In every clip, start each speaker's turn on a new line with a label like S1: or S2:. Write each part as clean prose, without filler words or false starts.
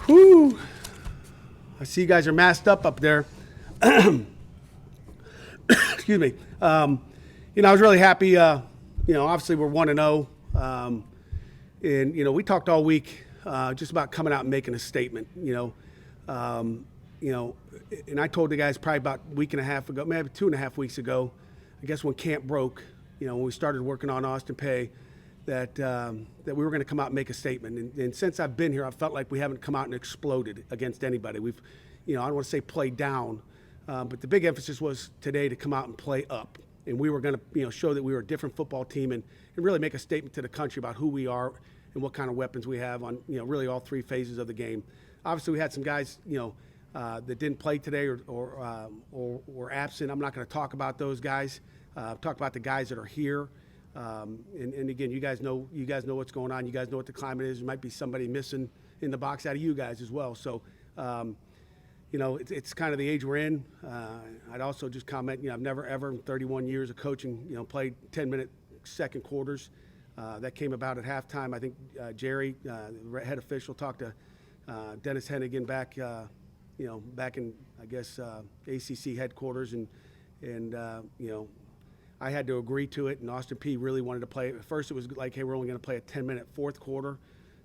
S1: Whew. I see you guys are masked up there. Excuse me. I was really happy. Obviously we're 1-0. And we talked all week just about coming out and making a statement. And I told the guys probably about a week and a half ago, maybe 2.5 weeks ago, I guess when camp broke, when we started working on Austin Peay, that we were going to come out and make a statement. And since I've been here, I felt like we haven't come out and exploded against anybody. We've, I don't want to say play down, but the big emphasis was today to come out and play up. And we were going to, show that we were a different football team and really make a statement to the country about who we are and what kind of weapons we have on, really all three phases of the game. Obviously, we had some guys, that didn't play today or were absent. I'm not going to talk about those guys. Talk about the guys that are here. And again, you guys know what's going on. You guys know what the climate is. There might be somebody missing in the box out of you guys as well. So, it's kind of the age we're in. I'd also just comment, I've never ever in 31 years of coaching, played 10-minute second quarters. That came about at halftime. I think Jerry, the head official, talked to Dennis Hennigan back in, I guess, ACC headquarters, and I had to agree to it, and Austin Peay really wanted to play. At first, it was like, hey, we're only going to play a 10-minute fourth quarter.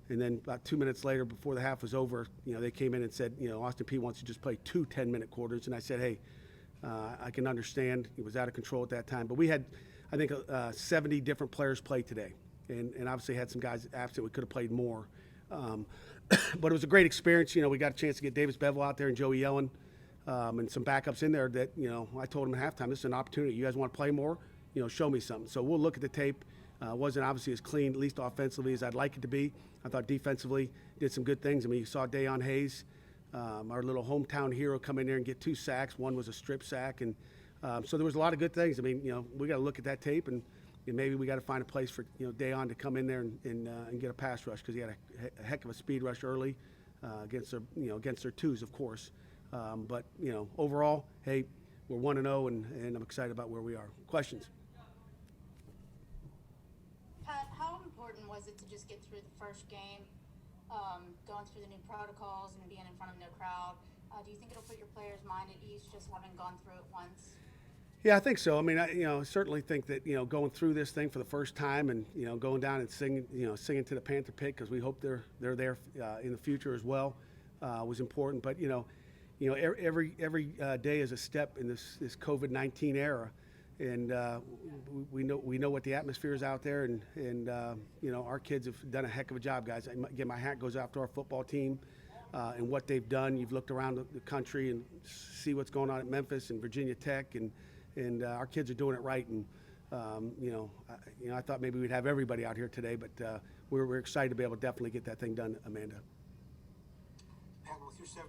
S1: And then about 2 minutes later, before the half was over, they came in and said, Austin Peay wants to just play 2 10-minute quarters. And I said, hey, I can understand. It was out of control at that time. But we had, I think, 70 different players play today. And obviously had some guys absent. We could have played more. But it was a great experience. We got a chance to get Davis Bevel out there and Joey Yellen and some backups in there that, I told them at halftime, this is an opportunity. You guys want to play more? Show me something. So we'll look at the tape. Wasn't obviously as clean, at least offensively, as I'd like it to be. I thought defensively did some good things. I mean, you saw Dayon Hayes, our little hometown hero, come in there and get 2 sacks. One was a strip sack. And so there was a lot of good things. I mean, we got to look at that tape, and maybe we got to find a place for, Dayon to come in there and get a pass rush, because he had a heck of a speed rush early against their twos, of course. But, overall, hey, we're 1-0, and I'm excited about where we are. Questions?
S2: Pat, how important was it to just get through the first game, going through the new protocols and being in front of no crowd? Do you think it'll put your players' mind at ease just having gone through it once?
S1: Yeah, I think so. I mean, I certainly think that, going through this thing for the first time and, going down and singing to the Panther Pit, because we hope they're there in the future as well, was important. But, every day is a step in this COVID-19 era. And we know what the atmosphere is out there, and our kids have done a heck of a job, guys. Again, my hat goes out to our football team and what they've done. You've looked around the country and see what's going on at Memphis and Virginia Tech, and our kids are doing it right. And I thought maybe we'd have everybody out here today, but we're excited to be able to definitely get that thing done, Amanda.
S3: Pat, with your 7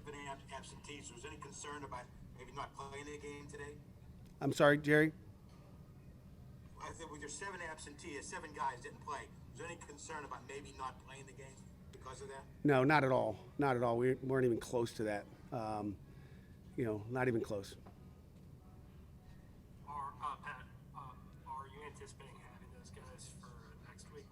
S3: absentees, was there any concern about maybe not playing the game today?
S1: I'm sorry, Jerry?
S3: I think with your 7 absentees, 7 guys didn't play. Was there any concern about maybe not playing the game because of that?
S1: No, not at all. Not at all. We weren't even close to that. Not even close.
S4: Pat, are you anticipating having those guys for next week?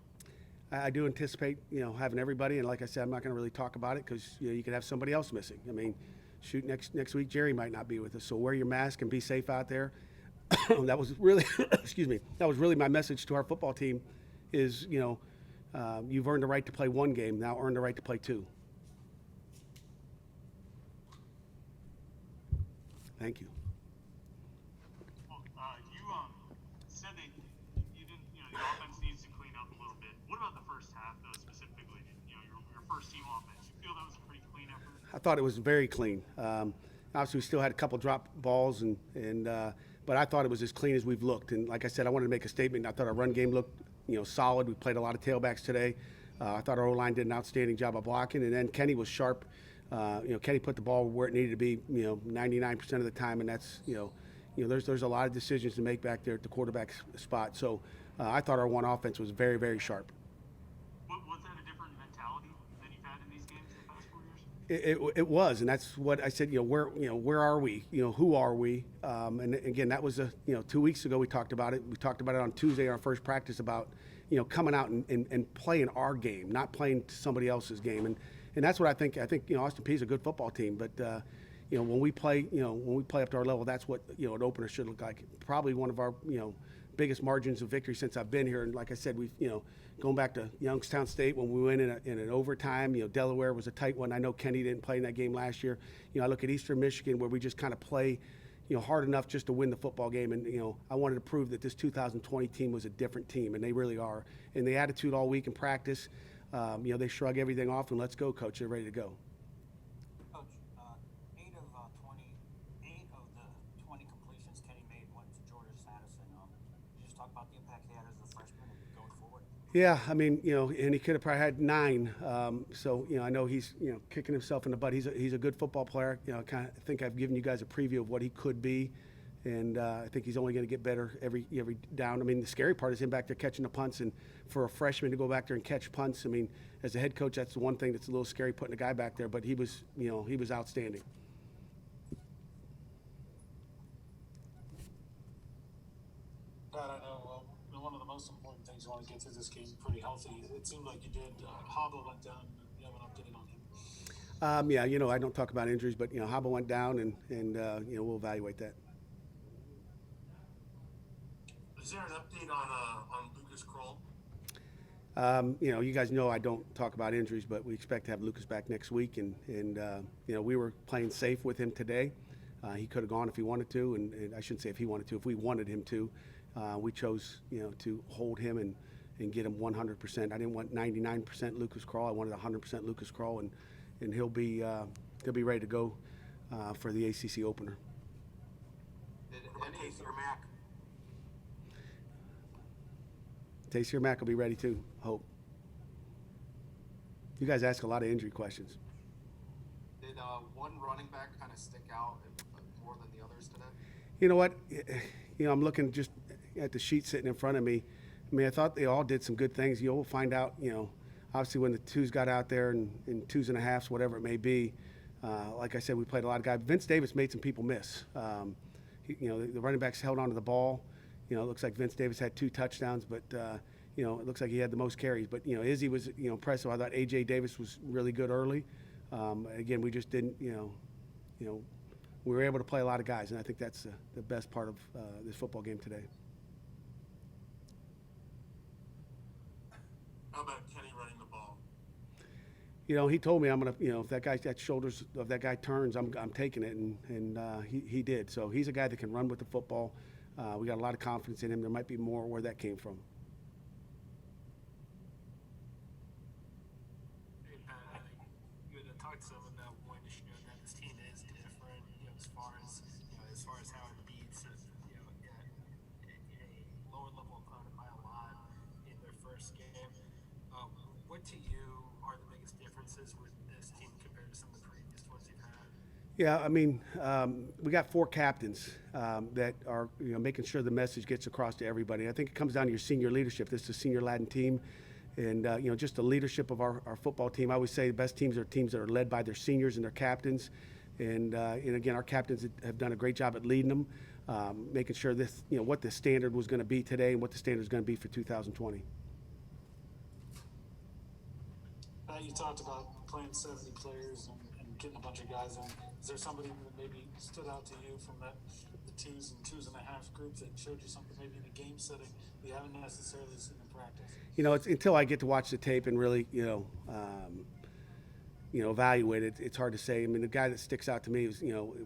S1: I do anticipate, having everybody. And like I said, I'm not going to really talk about it because, you could have somebody else missing. I mean, shoot, next week, Jerry might not be with us. So wear your mask and be safe out there. That was really, that was really my message to our football team is, you've earned the right to play 1 game, now earn the right to play 2. Thank you.
S4: Well, you said that you didn't, the offense needs to clean up a little bit. What about the first half, though, specifically? Your first team offense. You feel that was a pretty clean effort?
S1: I thought it was very clean. Obviously, we still had a couple drop balls, but I thought it was as clean as we've looked. And like I said, I wanted to make a statement. I thought our run game looked, solid. We played a lot of tailbacks today. I thought our O-line did an outstanding job of blocking. And then Kenny was sharp. Kenny put the ball where it needed to be, 99% of the time. And that's, there's a lot of decisions to make back there at the quarterback spot. So I thought our one offense was very, very sharp.
S4: Was that a different mentality than you've had in these games in the past 4 years?
S1: It was, and that's what I said. Where are we? Who are we? And again, that was 2 weeks ago. We talked about it. We talked about it on Tuesday in our first practice about coming out and playing our game, not playing somebody else's game. And and that's what I think. I think Austin Peay is a good football team, but when we play up to our level, that's what an opener should look like. Probably one of our biggest margins of victory since I've been here. And like I said, we've going back to Youngstown State when we went in an overtime. Delaware was a tight one. I know Kenny didn't play in that game last year. I look at Eastern Michigan where we just kind of play hard enough just to win the football game. And I wanted to prove that this 2020 team was a different team, and they really are. And the attitude all week in practice, they shrug everything off and let's go, coach. They're ready to go.
S5: Coach, 8 of the 20 completions Kenny made went to Georgia Sadison. Could you just talk about the impact he had as a freshman and going forward?
S1: Yeah, I mean, and he could have probably had 9. So, I know he's, kicking himself in the butt. He's a good football player. I think I've given you guys a preview of what he could be, and I think he's only going to get better every down. I mean, the scary part is him back there catching the punts, and for a freshman to go back there and catch punts, I mean, as a head coach, that's the one thing that's a little scary, putting a guy back there. But he was, he was outstanding.
S6: Pat, I know one of the most important things you want to get through this game pretty healthy. It seemed like you did. Hobble went down. You have an update on him?
S1: Yeah, I don't talk about injuries, but Hobble went down, and we'll evaluate that.
S3: Is there an update on Lucas Kroll?
S1: You guys know I don't talk about injuries, but we expect to have Lucas back next week, and we were playing safe with him today. He could have gone if he wanted to, and I shouldn't say if he wanted to, if we wanted him to. We chose, to hold him and get him 100%. I didn't want 99% Lucas Kroll. I wanted 100% Lucas Kroll, and he'll be ready to go for the ACC opener. Tayseer Mack will be ready too. Hope. You guys ask a lot of injury questions.
S7: Did one running back kind of stick out more than the others today?
S1: You know what? I'm looking just at the sheet sitting in front of me. I mean, I thought they all did some good things. We'll find out, obviously when the twos got out there and 2s and a halves, whatever it may be. Like I said, we played a lot of guys. Vince Davis made some people miss. The running backs held onto the ball. It looks like Vince Davis had 2 touchdowns, but, it looks like he had the most carries. But, Izzy was, impressive. I thought A.J. Davis was really good early. Again, we just didn't, we were able to play a lot of guys, and I think that's the best part of this football game today.
S3: How about Kenny running the ball?
S1: He told me I'm gonna, if that shoulders of that guy turns, I'm taking it, and he did. So he's a guy that can run with the football. We got a lot of confidence in him. There might be more where that came from.
S6: Hey, Pat, I think you had talked some of that point to show that this team is different, as far as how it beats a lower level opponent by a lot in their first game. What to you are the biggest differences with this team compared to some of the previous ones you've had?
S1: Yeah, I mean, we got 4 captains that are, making sure the message gets across to everybody. I think it comes down to your senior leadership. This is a senior Latin team, and just the leadership of our football team. I always say the best teams are teams that are led by their seniors and their captains, and again, our captains have done a great job at leading them, making sure this, what the standard was going to be today and what the standard is going to be for 2020.
S6: You talked about playing 70 players and getting a bunch of guys in. Is there somebody that maybe stood out to you from the 2s and 2.5 groups that showed you something maybe in a game setting you haven't necessarily seen in practice?
S1: It's until I get to watch the tape and really, evaluate it. It's hard to say. I mean, the guy that sticks out to me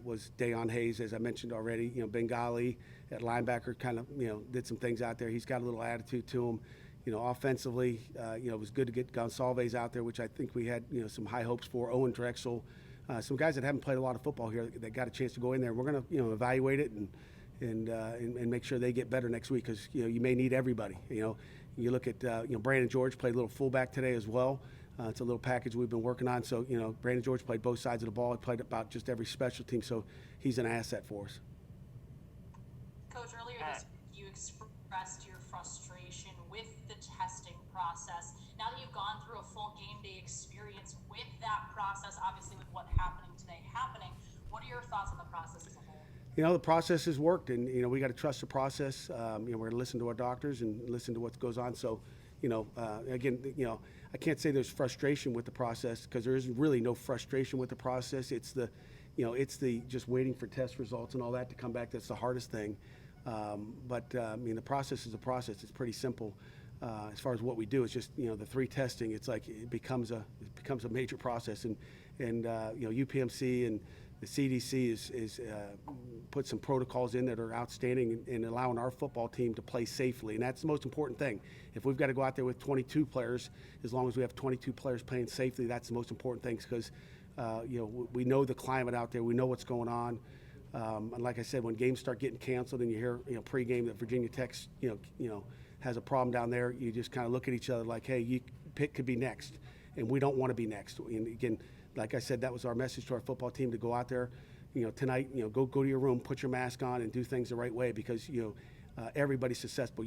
S1: was Dayon Hayes, as I mentioned already. Bengali at linebacker kind of, did some things out there. He's got a little attitude to him. Offensively, it was good to get Gonsalves out there, which I think we had, some high hopes for. Owen Drexel, some guys that haven't played a lot of football here that got a chance to go in there. We're going to, evaluate it and make sure they get better next week because, you may need everybody. You look at, Brandon George played a little fullback today as well. It's a little package we've been working on. So, Brandon George played both sides of the ball. He played about just every special team, so he's an asset for us.
S8: Coach, earlier this week you expressed your frustration with the testing process. Now that you've gone through a full game day experience with that process, obviously with what happening today what are your thoughts on the process as a whole?
S1: The process has worked, and we got to trust the process. We're going to listen to our doctors and listen to what goes on. So, again, I can't say there's frustration with the process because there is really no frustration with the process. It's the just waiting for test results and all that to come back. That's the hardest thing. But the process is a process. It's pretty simple. As far as what we do, it's just the 3 testing. It's like it becomes a major process, and UPMC and the CDC is put some protocols in that are outstanding in allowing our football team to play safely, and that's the most important thing. If we've got to go out there with 22 players, as long as we have 22 players playing safely, that's the most important thing because we know the climate out there, we know what's going on. And like I said, when games start getting canceled and you hear pregame that Virginia Tech has a problem down there, you just kind of look at each other like, hey, Pitt could be next, and we don't want to be next. And again, like I said, that was our message to our football team to go out there, tonight, go to your room, put your mask on, and do things the right way because everybody's susceptible.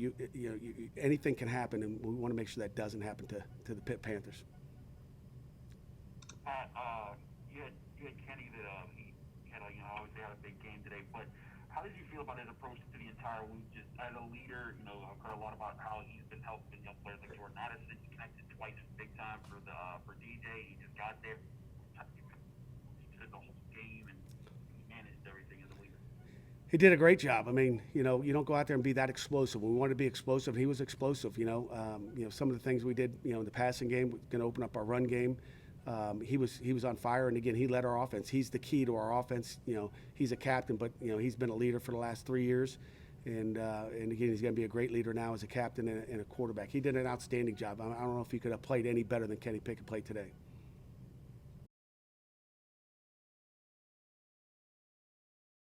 S1: Anything can happen, and we want to make sure that doesn't happen to the Pitt Panthers.
S9: Pat, you had Kenny that he had obviously had a big game today, but how did you feel about his approach to the entire week? Just as a leader, I've heard a lot about how he's been helping young players like Jordan Addison. He connected twice big time for DJ. He just got there. The whole game and managed everything as a leader.
S1: He did a great job. I mean, you don't go out there and be that explosive. We wanted to be explosive. He was explosive. Some of the things we did, in the passing game, we're going to open up our run game. He was on fire, and again, he led our offense. He's the key to our offense. He's a captain, but he's been a leader for the last 3 years, and again, he's going to be a great leader now as a captain and a quarterback. He did an outstanding job. I don't know if he could have played any better than Kenny Pickett played today.